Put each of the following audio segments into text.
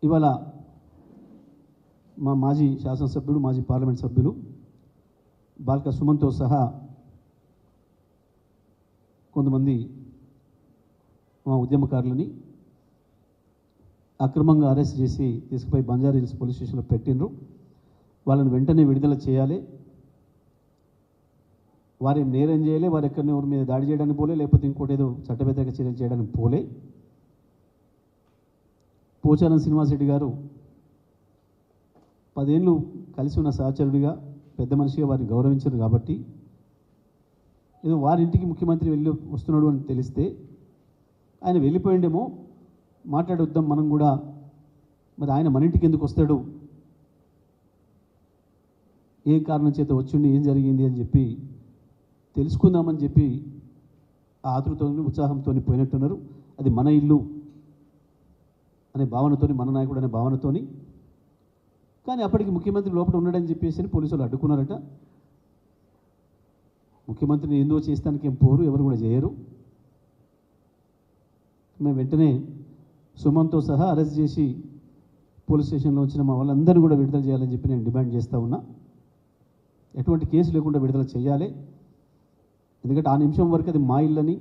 ఇవాళ మా మాజీ శాసనసభ్యుడు మాజీ పార్లమెంట్ సభ్యులు బాల్క సుమన్తో సహా కొంతమంది మా ఉద్యమకారులని అక్రమంగా అరెస్ట్ చేసి తీసుకుపోయి బంజారాహిల్స్ పోలీస్ స్టేషన్లో పెట్టిండ్రు. వాళ్ళని వెంటనే విడుదల చేయాలి. వారేం నేరం చేయలే, వారు ఎక్కడనే ఎవరి మీద దాడి చేయడానికి పోలే, లేకపోతే ఇంకోటి ఏదో చట్టబద్ధంగా చర్యలు చేయడానికి పోలే. పోచారం శ్రీనివాసరెడ్డి గారు 10 ఏళ్ళు కలిసి ఉన్న సహచరుడిగా పెద్ద మనిషిగా వారిని గౌరవించారు కాబట్టి ఏదో వారింటికి ముఖ్యమంత్రి వెళ్ళి వస్తున్నాడు అని తెలిస్తే ఆయన వెళ్ళిపోయిండేమో, మాట్లాడొద్దాం మనం కూడా, మరి ఆయన మన ఇంటికి ఎందుకు వస్తాడు, ఏ కారణం చేత వచ్చిండి, ఏం జరిగింది అని చెప్పి తెలుసుకుందామని చెప్పి ఆ ఆతృతోని ఉత్సాహంతో పోయినట్టున్నారు. అది మన ఇల్లు అనే భావనతోని, మన నాయకుడు అనే భావనతోని. కానీ అప్పటికి ముఖ్యమంత్రి లోపల ఉన్నాడని చెప్పేసి పోలీసులు అడ్డుకున్నారట. ముఖ్యమంత్రిని ఏందో చేస్తానికి ఏం పోరు, ఎవరు కూడా చేయరు. మేము వెంటనే సుమన్తో సహా అరెస్ట్ చేసి పోలీస్ స్టేషన్లో వచ్చిన మా వాళ్ళందరూ కూడా విడుదల చేయాలని చెప్పి నేను డిమాండ్ చేస్తూ ఉన్నా. ఎటువంటి కేసు లేకుండా విడుదల చేయాలి. ఎందుకంటే ఆ నిమిషం వరకు అది మా ఇల్లని,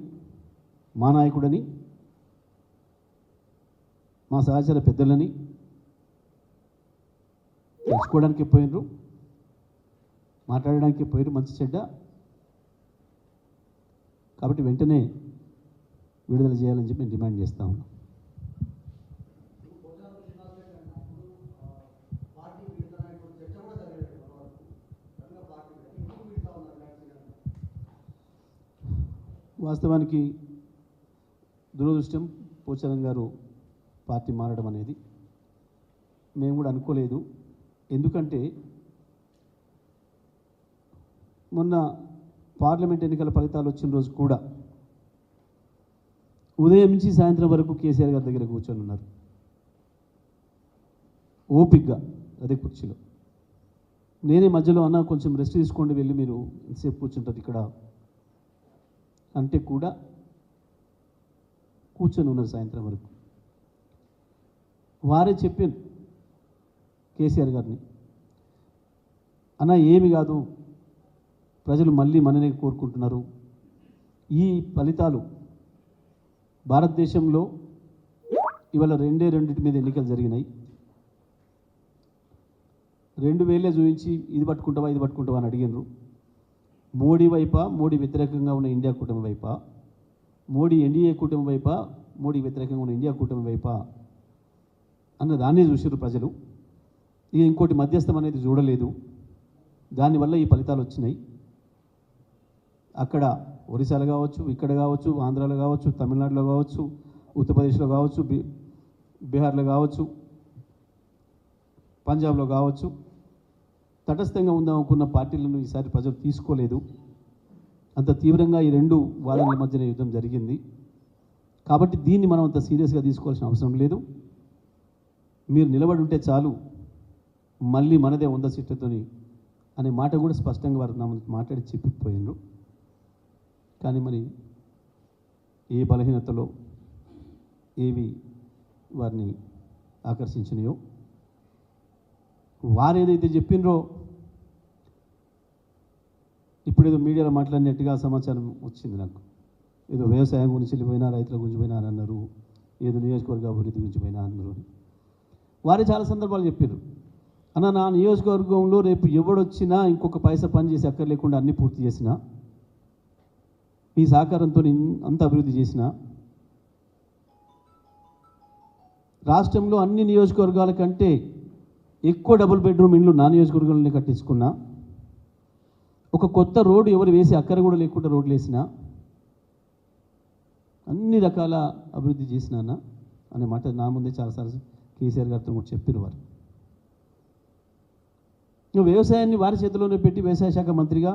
మా నాయకుడని, మా సహచర పెద్దలని తెలుసుకోవడానికి పోయినరు, మాట్లాడడానికి పోయిరు మంచి చెడ్డ. కాబట్టి వెంటనే విడుదల చేయాలని చెప్పి నేను డిమాండ్ చేస్తా ఉన్నా. వాస్తవానికి దురదృష్టం పోచారం గారు పార్టీ మారడం అనేది మేము కూడా అనుకోలేదు. ఎందుకంటే మొన్న పార్లమెంట్ ఎన్నికల ఫలితాలు వచ్చిన రోజు కూడా ఉదయం నుంచి సాయంత్రం వరకు కేసీఆర్ గారి దగ్గర కూర్చొని ఉన్నారు ఓపిక్గా అదే కుర్చీలో. నేనే మధ్యలో అన్న కొంచెం రెస్ట్ తీసుకోండి, వెళ్ళి మీరు ఎంతసేపు కూర్చుంటారు ఇక్కడ అంటే కూడా కూర్చొని ఉన్నారు సాయంత్రం వరకు. వారే చెప్పారు కేసీఆర్ గారిని, అన్న ఏమి కాదు, ప్రజలు మళ్ళీ మననే కోరుకుంటున్నారు. ఈ ఫలితాలు భారతదేశంలో ఇవాళ రెండింటి మీద ఎన్నికలు జరిగినాయి. 2000 చూపించి ఇది పట్టుకుంటావా అని అడిగినారు. మోడీ వైపా, మోడీ వ్యతిరేకంగా ఉన్న ఇండియా కూటమి వైపా, మోడీ ఎన్డీఏ కూటమి వైపా, మోడీ వ్యతిరేకంగా ఉన్న ఇండియా కూటమి వైపా అన్న దాన్ని చూసారు ప్రజలు. ఇక ఇంకోటి మధ్యస్థం అనేది చూడలేదు. దానివల్ల ఈ ఫలితాలు వచ్చినాయి. అక్కడ ఒరిస్సాలో కావచ్చు, ఇక్కడ కావచ్చు, ఆంధ్రాలో కావచ్చు, తమిళనాడులో కావచ్చు, ఉత్తరప్రదేశ్లో కావచ్చు, బీహార్లో కావచ్చు, పంజాబ్లో కావచ్చు, తటస్థంగా ఉందామనుకున్న పార్టీలను ఈసారి ప్రజలు తీసుకోలేదు. అంత తీవ్రంగా ఈ 2 వాదనల మధ్యన యుద్ధం జరిగింది. కాబట్టి దీన్ని మనం అంత సీరియస్గా తీసుకోవాల్సిన అవసరం లేదు. మీరు నిలబడి ఉంటే చాలు, మళ్ళీ మనదే 100 సీట్లతోని అనే మాట కూడా స్పష్టంగా వారు మాట్లాడి చెప్పిపోయినారు. కానీ మరి ఏ బలహీనతలో ఏవి వారిని ఆకర్షించినాయో, వారు ఏదైతే చెప్పినరో ఇప్పుడు ఏదో మీడియాలో మాట్లాడినట్టుగా సమాచారం వచ్చింది నాకు. ఏదో వ్యవసాయం గురించి వెళ్ళిపోయినా, రైతుల గురించి పోయినా అని అన్నారు, ఏదో నియోజకవర్గ అభివృద్ధి గురించి పోయినా అన్నారు. వారే చాలా సందర్భాలు చెప్పారు, అన్న నా నియోజకవర్గంలో రేపు ఎవడొచ్చినా ఇంకొక పైసా పని చేసి అక్కర్ లేకుండా అన్నీ పూర్తి చేసిన, మీ సహకారంతో అంత అభివృద్ధి చేసిన, రాష్ట్రంలో అన్ని నియోజకవర్గాల కంటే ఎక్కువ డబుల్ బెడ్రూమ్ ఇండ్లు నా నియోజకవర్గంలోనే కట్టించుకున్నా, ఒక కొత్త రోడ్డు ఎవరు వేసి అక్కర కూడా లేకుండా రోడ్లు వేసిన, అన్ని రకాల అభివృద్ధి చేసినా అనే మాట నా ముందే చాలాసార్లు కేసీఆర్ గారితో కూడా చెప్పారు వారు. వ్యవసాయాన్ని వారి చేతిలోనే పెట్టి వ్యవసాయ శాఖ మంత్రిగా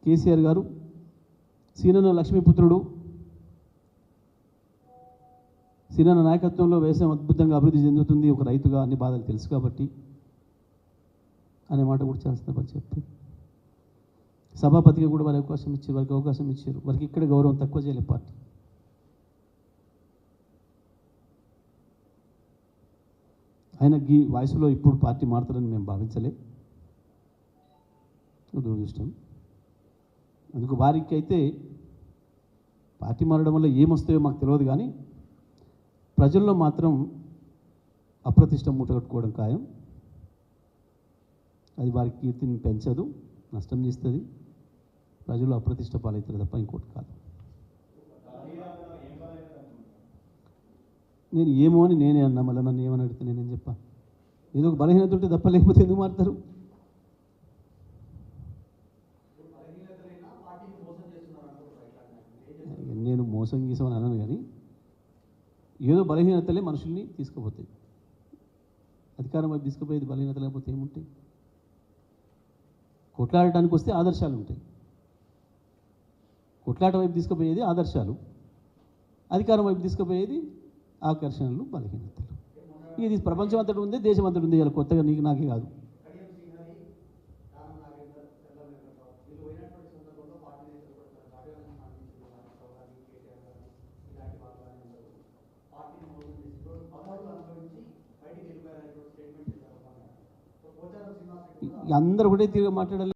కేసీఆర్ గారు, సీనన్న లక్ష్మీపుత్రుడు, సీనన్న నాయకత్వంలో వ్యవసాయం అద్భుతంగా అభివృద్ధి చెందుతుంది ఒక రైతుగా, అన్ని బాధలు తెలుసు కాబట్టి అనే మాట కూడా చేస్తారు చెప్పి సభాపతిగా కూడా వారికి అవకాశం ఇచ్చారు. వారికి ఇక్కడ గౌరవం తక్కువ చేయలేదు పార్టీ. ఆయన ఈ వయసులో ఇప్పుడు పార్టీ మారుతారని మేము భావించలే. దురదృష్టం. అందుకు వారికి అయితే పార్టీ మారడం వల్ల ఏమొస్తాయో మాకు తెలియదు, కానీ ప్రజల్లో మాత్రం అప్రతిష్ట మూటగట్టుకోవడం ఖాయం. అది వారి కీర్తిని పెంచదు, నష్టం చేస్తుంది. ప్రజలు అప్రతిష్ట పాలవుతారు తప్ప ఇంకోటి కాదు. నేను ఏమో అని నేనే అన్నా, మళ్ళీ నన్ను ఏమని అడిగితే నేనేం చెప్పా? ఏదో ఒక బలహీనత ఉంటే తప్ప, లేకపోతే ఎందుకు మారుతారు? నేను మోసం గీసామని అన్నాను, కానీ ఏదో బలహీనతలే మనుషుల్ని తీసుకుపోతాయి. అధికారం వైపు తీసుకుపోయేది బలహీనత లేకపోతే ఏముంటాయి? కొట్లాడటానికి వస్తే ఆదర్శాలు ఉంటాయి. కొట్లాట వైపు తీసుకుపోయేది ఆదర్శాలు, అధికారం వైపు తీసుకుపోయేది ఆకర్షణలు, బలహీనతలు. ఇది ప్రపంచం అంతటి ఉంది, దేశం అంతటి ఉంది. ఇలా కొత్తగా నీకు నాకే కాదు. అందరూ ఒకటే తీరుగా మాట్లాడాలి.